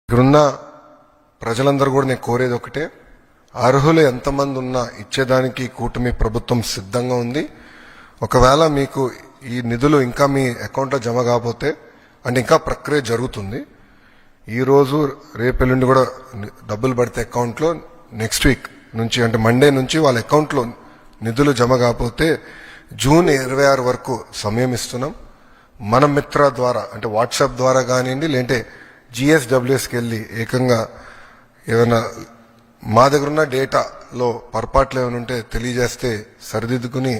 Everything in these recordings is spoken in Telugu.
ఇక్కడున్న ప్రజలందరూ కూడా నేను కోరేది ఒకటే, అర్హులు ఎంతమంది ఉన్నా ఇచ్చేదానికి కూటమి ప్రభుత్వం సిద్ధంగా ఉంది. ఒకవేళ మీకు ఈ నిధులు ఇంకా మీ అకౌంట్లో జమ కాకపోతే అంటే ఇంకా ప్రక్రియ జరుగుతుంది. ఈరోజు రేపెల్లుండి కూడా డబ్బులు పడితే అకౌంట్లో నెక్స్ట్ వీక్ నుంచి అంటే మండే నుంచి వాళ్ళ అకౌంట్లో నిధులు జమ కాకపోతే జూన్ 26 వరకు సమయం ఇస్తున్నాం. మన మిత్ర ద్వారా అంటే వాట్సాప్ ద్వారా కానివ్వండి, లేదంటే GSWSకి వెళ్ళి ఏకంగా ఏమైనా మా దగ్గర ఉన్న డేటాలో పొరపాట్లు ఏమైనా ఉంటే తెలియజేస్తే సరిదిద్దుకుని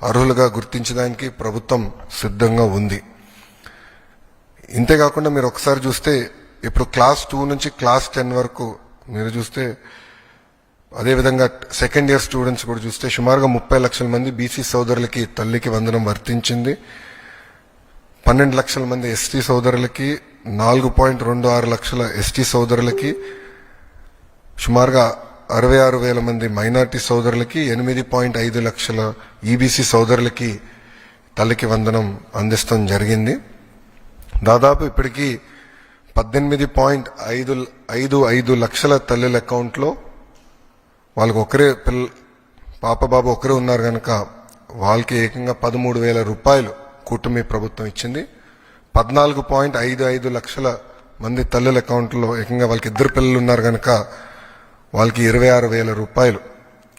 అర్హులుగా గుర్తించడానికి ప్రభుత్వం సిద్ధంగా ఉంది. ఇంతేకాకుండా మీరు ఒకసారి చూస్తే ఇప్పుడు క్లాస్ 2 నుంచి క్లాస్ 10 వరకు మీరు చూస్తే, అదేవిధంగా సెకండ్ ఇయర్ స్టూడెంట్స్ కూడా చూస్తే సుమారుగా 30 లక్షల మంది బీసీ సోదరులకి తల్లికి వందనం వర్తించింది. 12 లక్షల మంది ఎస్టీ సోదరులకి, 4.26 లక్షల ఎస్టీ సోదరులకి, సుమారుగా 66,000 మంది మైనార్టీ సోదరులకి, 8.5 లక్షల ఈబీసీ సోదరులకి తల్లికి వందనం అందిస్తాం జరిగింది. దాదాపు ఇప్పటికీ 18.55 లక్షల తల్లుల అకౌంట్లో వాళ్ళకి ఒకరే పాప బాబు ఒకరే ఉన్నారు కనుక వాళ్ళకి ఏకంగా 13,000 రూపాయలు కూటమి ప్రభుత్వం ఇచ్చింది. 14.55 లక్షల మంది తల్లుల అకౌంట్లో ఏకంగా వాళ్ళకి 2 పిల్లలు ఉన్నారు కనుక వాళ్ళకి 26,000 రూపాయలు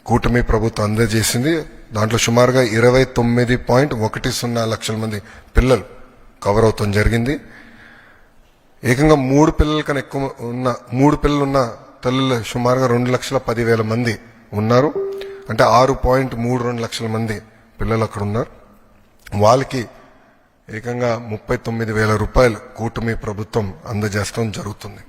కూటమి ప్రభుత్వం అందజేసింది. దాంట్లో సుమారుగా 29.10 లక్షల మంది పిల్లలు కవర్ అవుతాం జరిగింది. ఏకంగా 3 పిల్లల కన్నా ఎక్కువ ఉన్న 3 పిల్లలు ఉన్న తల్లులు సుమారుగా 2,10,000 మంది ఉన్నారు. అంటే 6.32 లక్షల మంది పిల్లలు అక్కడ ఉన్నారు. వాళ్ళకి ఏకంగా 39,000 రూపాయలు కూటమి ప్రభుత్వం అందజేయడం జరుగుతుంది.